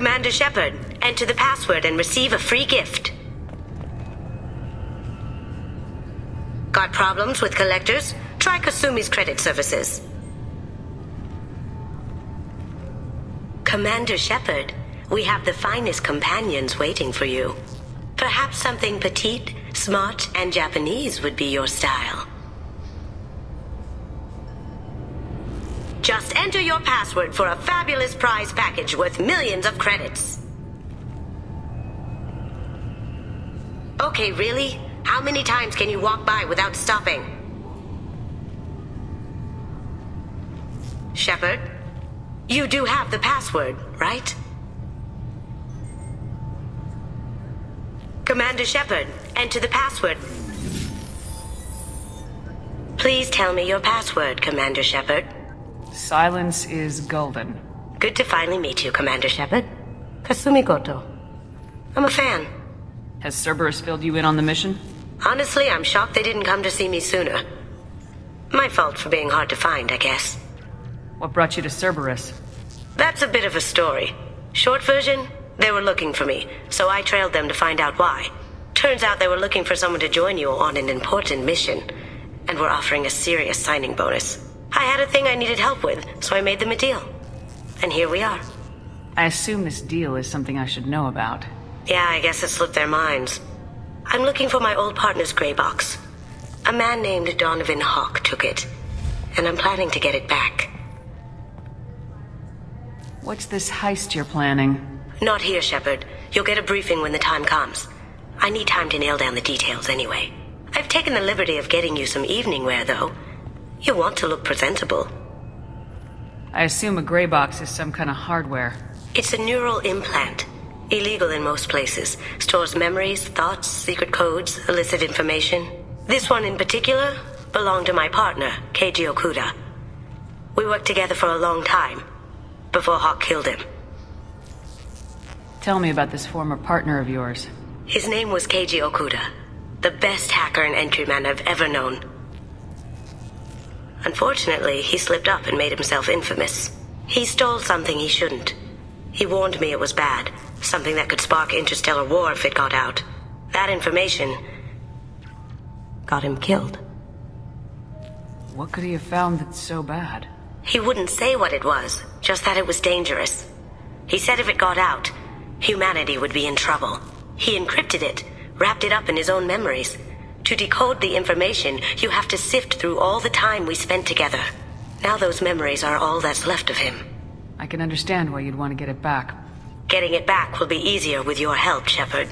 Commander Shepard, enter the password and receive a free gift. Got problems with collectors? Try Kasumi's credit services. Commander Shepard, we have the finest companions waiting for you. Perhaps something petite, smart, and Japanese would be your style. Just enter your password for a fabulous prize package worth millions of credits. Okay, really? How many times can you walk by without stopping? Shepard, you do have the password, right? Commander Shepard, enter the password. Please tell me your password, Commander Shepard. Silence is golden. Good to finally meet you, Commander Shepard. Kasumi Goto. I'm a fan. Has Cerberus filled you in on the mission? Honestly, I'm shocked they didn't come to see me sooner. My fault for being hard to find, I guess. What brought you to Cerberus? That's a bit of a story. Short version, they were looking for me, so I trailed them to find out why. Turns out they were looking for someone to join you on an important mission, and were offering a serious signing bonus. I had a thing I needed help with, so I made them a deal. And here we are. I assume this deal is something I should know about. Yeah, I guess it slipped their minds. I'm looking for my old partner's gray box. A man named Donovan Hawk took it, and I'm planning to get it back. What's this heist you're planning? Not here, Shepard. You'll get a briefing when the time comes. I need time to nail down the details anyway. I've taken the liberty of getting you some evening wear, though. You want to look presentable. I assume a gray box is some kind of hardware. It's a neural implant. Illegal in most places. Stores memories, thoughts, secret codes, illicit information. This one in particular belonged to my partner, Keiji Okuda. We worked together for a long time, before Hawk killed him. Tell me about this former partner of yours. His name was Keiji Okuda, the best hacker and entryman I've ever known. Unfortunately, he slipped up and made himself infamous. He stole something he shouldn't. He warned me it was bad, something that could spark interstellar war if it got out. That information got him killed. What could he have found that's so bad? He wouldn't say what it was, just that it was dangerous. He said if it got out, humanity would be in trouble. He encrypted it, wrapped it up in his own memories. To decode the information, you have to sift through all the time we spent together. Now those memories are all that's left of him. I can understand why you'd want to get it back. Getting it back will be easier with your help, Shepard.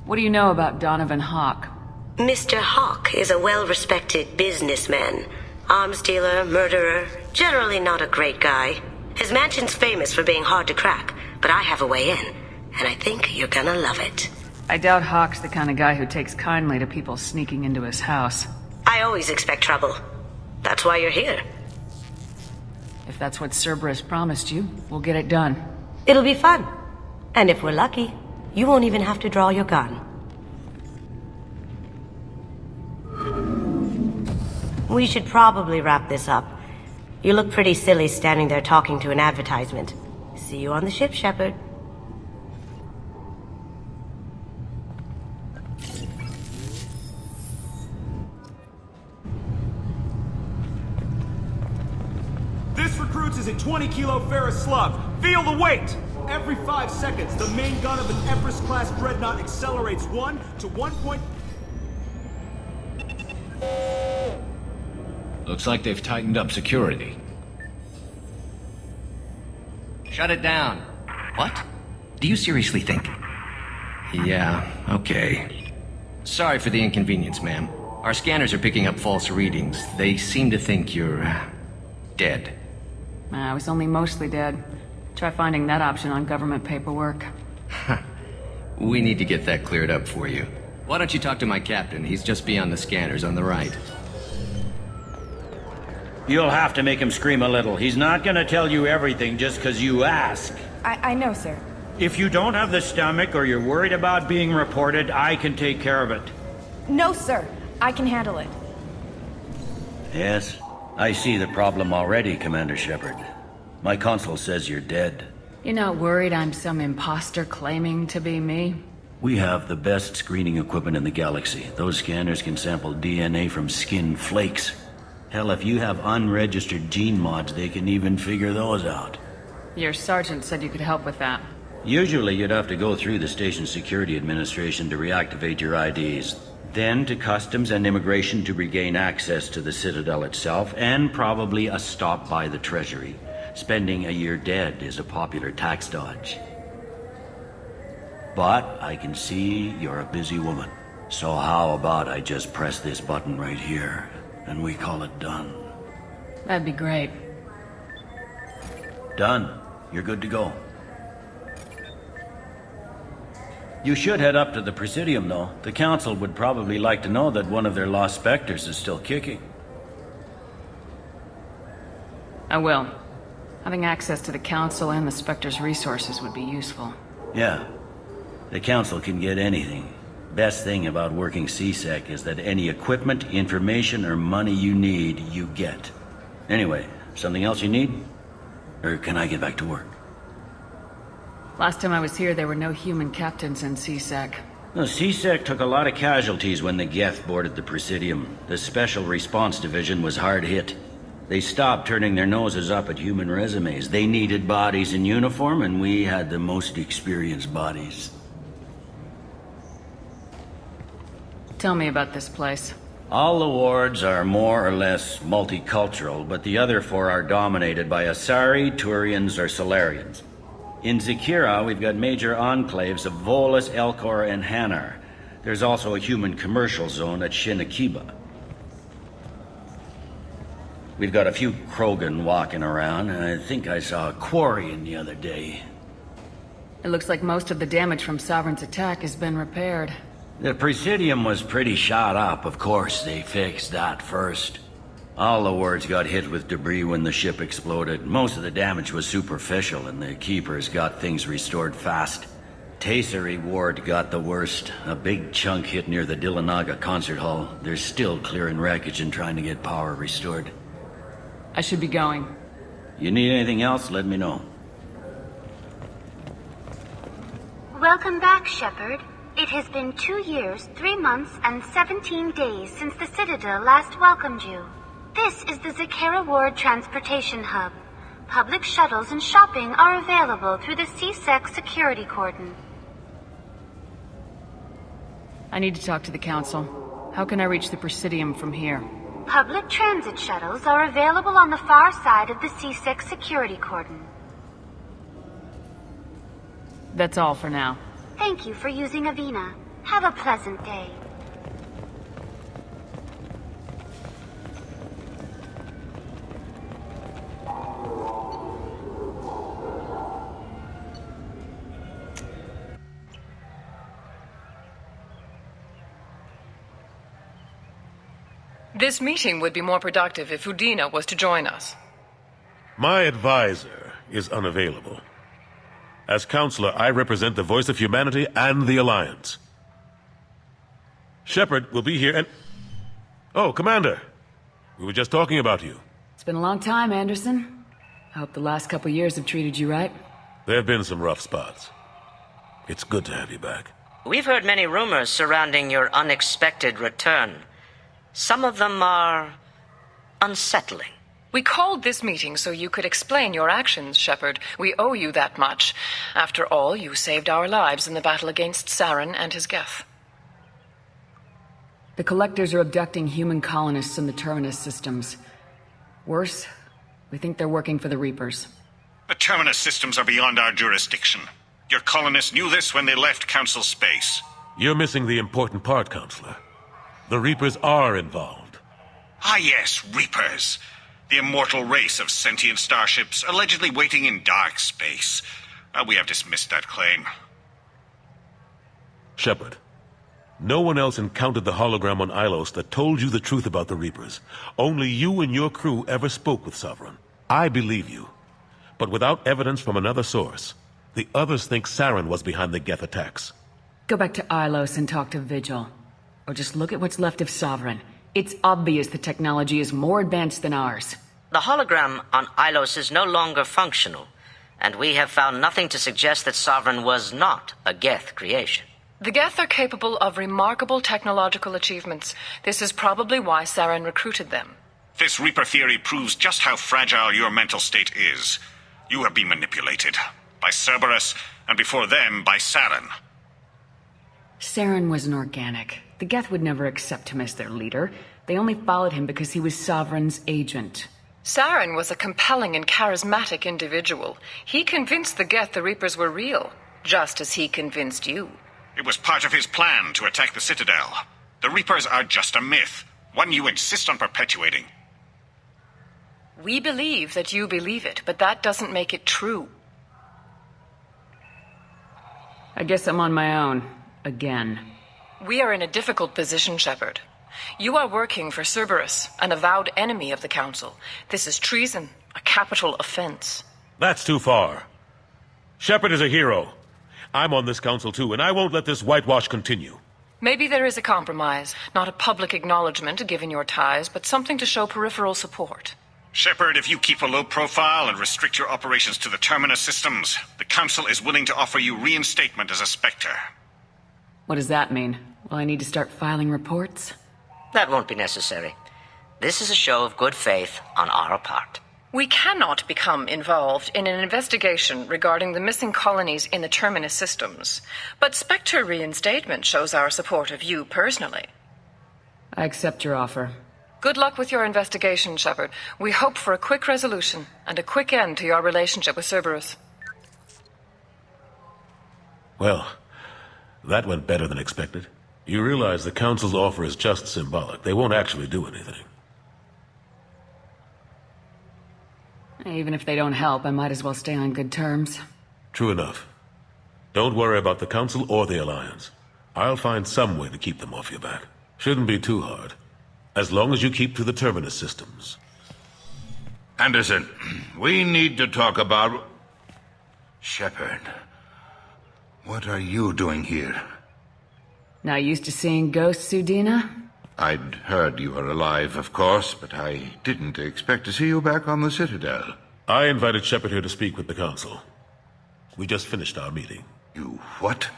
What do you know about Donovan Hawk? Mr. Hawk is a well-respected businessman. Arms dealer, murderer, generally not a great guy. His mansion's famous for being hard to crack, but I have a way in, and I think you're gonna love it. I doubt Hawk's the kind of guy who takes kindly to people sneaking into his house. I always expect trouble. That's why you're here. If that's what Cerberus promised you, we'll get it done. It'll be fun. And if we're lucky, you won't even have to draw your gun. We should probably wrap this up. You look pretty silly standing there talking to an advertisement. See you on the ship, Shepard. This recruits is a 20-kilo ferrous slug. Feel the weight! Every 5 seconds, the main gun of an Everest-class dreadnought accelerates 1 to 1. Looks like they've tightened up security. Shut it down. What? Do you seriously think? Yeah, okay. Sorry for the inconvenience, ma'am. Our scanners are picking up false readings. They seem to think you're, dead. I was only mostly dead. Try finding that option on government paperwork. We need to get that cleared up for you. Why don't you talk to my captain? He's just beyond the scanners on the right. You'll have to make him scream a little. He's not gonna tell you everything just because you ask. I know, sir. If you don't have the stomach or you're worried about being reported, I can take care of it. No, sir. I can handle it. Yes, I see the problem already, Commander Shepard. My console says you're dead. You're not worried I'm some imposter claiming to be me? We have the best screening equipment in the galaxy. Those scanners can sample DNA from skin flakes. Hell, if you have unregistered gene mods, they can even figure those out. Your sergeant said you could help with that. Usually you'd have to go through the station security administration to reactivate your IDs, then to customs and immigration to regain access to the Citadel itself, and probably a stop by the Treasury. Spending a year dead is a popular tax dodge. But I can see you're a busy woman. So how about I just press this button right here, and we call it done? That'd be great. Done. You're good to go. You should head up to the Presidium, though. The Council would probably like to know that one of their lost Spectres is still kicking. I will. Having access to the Council and the Spectre's resources would be useful. Yeah. The Council can get anything. Best thing about working CSEC is that any equipment, information, or money you need, you get. Anyway, something else you need? Or can I get back to work? Last time I was here, there were no human captains in CSEC. No, CSEC took a lot of casualties when the Geth boarded the Presidium. The Special Response Division was hard hit. They stopped turning their noses up at human resumes. They needed bodies in uniform, and we had the most experienced bodies. Tell me about this place. All the wards are more or less multicultural, but the other four are dominated by Asari, Turians, or Solarians. In Zakira, we've got major enclaves of Volus, Elcor, and Hanar. There's also a human commercial zone at Shinakiba. We've got a few Krogan walking around, and I think I saw a Quarian the other day. It looks like most of the damage from Sovereign's attack has been repaired. The Presidium was pretty shot up. Of course, they fixed that first. All the wards got hit with debris when the ship exploded. Most of the damage was superficial, and the Keepers got things restored fast. Tayseri ward got the worst. A big chunk hit near the Dillanaga concert hall. They're still clearing wreckage and trying to get power restored. I should be going. You need anything else, let me know. Welcome back, Shepard. It has been 2 years, 3 months, and 17 days since the Citadel last welcomed you. This is the Zakera Ward Transportation Hub. Public shuttles and shopping are available through the CSEC security cordon. I need to talk to the Council. How can I reach the Presidium from here? Public transit shuttles are available on the far side of the CSEC security cordon. That's all for now. Thank you for using Avina. Have a pleasant day. This meeting would be more productive if Udina was to join us. My advisor is unavailable. As counselor, I represent the voice of humanity and the Alliance. Shepard will be here and... Oh, Commander. We were just talking about you. It's been a long time, Anderson. I hope the last couple years have treated you right. There have been some rough spots. It's good to have you back. We've heard many rumors surrounding your unexpected return. Some of them are unsettling. We called this meeting so you could explain your actions, Shepard. We owe you that much. After all, you saved our lives in the battle against Saren and his Geth. The Collectors are abducting human colonists in the Terminus systems. Worse, we think they're working for the Reapers. The Terminus systems are beyond our jurisdiction. Your colonists knew this when they left Council space. You're missing the important part, Counselor. The Reapers are involved. Ah yes, Reapers. The immortal race of sentient starships allegedly waiting in dark space. We have dismissed that claim. Shepard, no one else encountered the hologram on Ilos that told you the truth about the Reapers. Only you and your crew ever spoke with Sovereign. I believe you. But without evidence from another source, the others think Saren was behind the Geth attacks. Go back to Ilos and talk to Vigil. Or just look at what's left of Sovereign. It's obvious the technology is more advanced than ours. The hologram on Ilos is no longer functional. and we have found nothing to suggest that Sovereign was not a Geth creation. The Geth are capable of remarkable technological achievements. This is probably why Saren recruited them. This Reaper theory proves just how fragile your mental state is. You have been manipulated. By Cerberus, and before them, by Saren. Saren was an organic. The Geth would never accept him as their leader. They only followed him because he was Sovereign's agent. Saren was a compelling and charismatic individual. He convinced the Geth the Reapers were real, just as he convinced you. It was part of his plan to attack the Citadel. The Reapers are just a myth, one you insist on perpetuating. We believe that you believe it, but that doesn't make it true. I guess I'm on my own. Again. We are in a difficult position, Shepard. You are working for Cerberus, an avowed enemy of the Council. This is treason, a capital offense. That's too far. Shepard is a hero. I'm on this council too, and I won't let this whitewash continue. Maybe there is a compromise. Not a public acknowledgement given your ties, but something to show peripheral support. Shepard, if you keep a low profile and restrict your operations to the Terminus systems, the Council is willing to offer you reinstatement as a Spectre. What does that mean? Will I need to start filing reports? That won't be necessary. This is a show of good faith on our part. We cannot become involved in an investigation regarding the missing colonies in the Terminus systems, but Spectre reinstatement shows our support of you personally. I accept your offer. Good luck with your investigation, Shepard. We hope for a quick resolution and a quick end to your relationship with Cerberus. Well, that went better than expected. You realize the Council's offer is just symbolic. They won't actually do anything. Even if they don't help, I might as well stay on good terms. True enough. Don't worry about the Council or the Alliance. I'll find some way to keep them off your back. Shouldn't be too hard. As long as you keep to the Terminus systems. Anderson, we need to talk about... Shepard. What are you doing here? Not used to seeing ghosts, Udina? I'd heard you were alive, of course, but I didn't expect to see you back on the Citadel. I invited Shepard here to speak with the Council. We just finished our meeting. You what?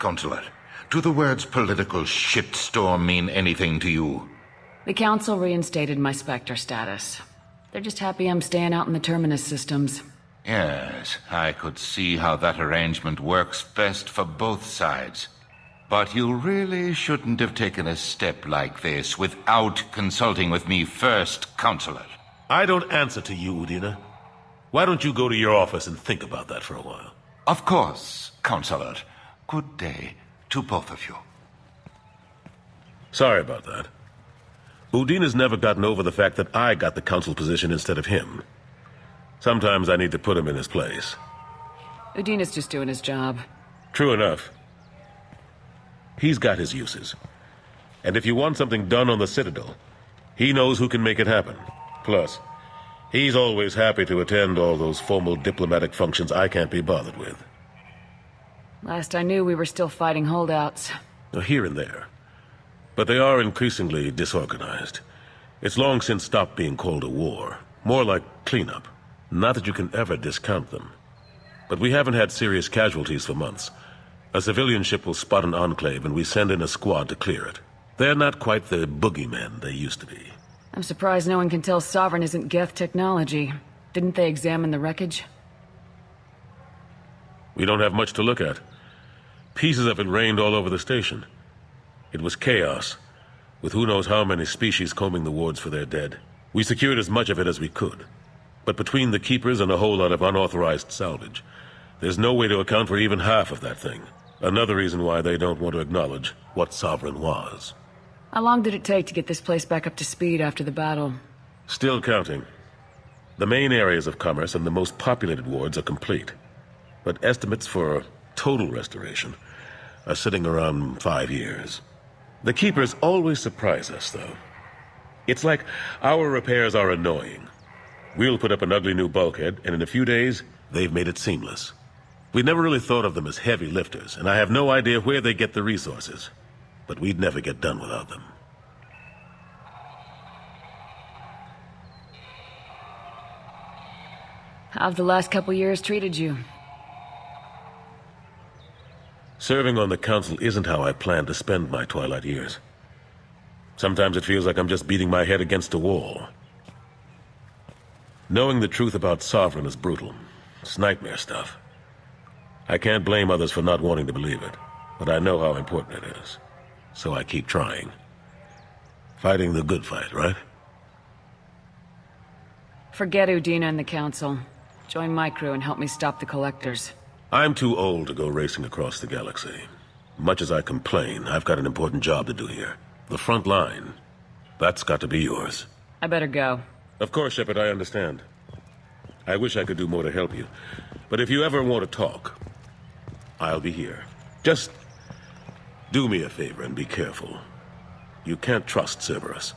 Consular, do the words political shitstorm mean anything to you? The Council reinstated my Spectre status. They're just happy I'm staying out in the Terminus systems. Yes, I could see how that arrangement works best for both sides. But you really shouldn't have taken a step like this without consulting with me first, Counselor. I don't answer to you, Udina. Why don't you go to your office and think about that for a while? Of course, Counselor. Good day to both of you. Sorry about that. Udina's never gotten over the fact that I got the Council position instead of him. Sometimes I need to put him in his place. Udina's just doing his job. True enough. He's got his uses. And if you want something done on the Citadel, he knows who can make it happen. Plus, he's always happy to attend all those formal diplomatic functions I can't be bothered with. Last I knew, we were still fighting holdouts. Here and there. But they are increasingly disorganized. It's long since stopped being called a war. More like cleanup. Not that you can ever discount them. But we haven't had serious casualties for months. A civilian ship will spot an enclave and we send in a squad to clear it. They're not quite the boogeymen they used to be. I'm surprised no one can tell Sovereign isn't Geth technology. Didn't they examine the wreckage? We don't have much to look at. Pieces of it rained all over the station. It was chaos, with who knows how many species combing the wards for their dead. We secured as much of it as we could. But between the Keepers and a whole lot of unauthorized salvage, there's no way to account for even half of that thing. Another reason why they don't want to acknowledge what Sovereign was. How long did it take to get this place back up to speed after the battle? Still counting. The main areas of commerce and the most populated wards are complete. But estimates for total restoration are sitting around 5 years. The Keepers always surprise us, though. It's like our repairs are annoying. We'll put up an ugly new bulkhead, and in a few days, they've made it seamless. We never really thought of them as heavy lifters, and I have no idea where they get the resources. But we'd never get done without them. How have the last couple years treated you? Serving on the council isn't how I plan to spend my twilight years. Sometimes it feels like I'm just beating my head against a wall. Knowing the truth about Sovereign is brutal. It's nightmare stuff. I can't blame others for not wanting to believe it, but I know how important it is. So I keep trying. Fighting the good fight, right? Forget Udina and the Council. Join my crew and help me stop the Collectors. I'm too old to go racing across the galaxy. Much as I complain, I've got an important job to do here. The front line. That's got to be yours. I better go. Of course, Shepard, I understand. I wish I could do more to help you. But if you ever want to talk, I'll be here. Just do me a favor and be careful. You can't trust Cerberus.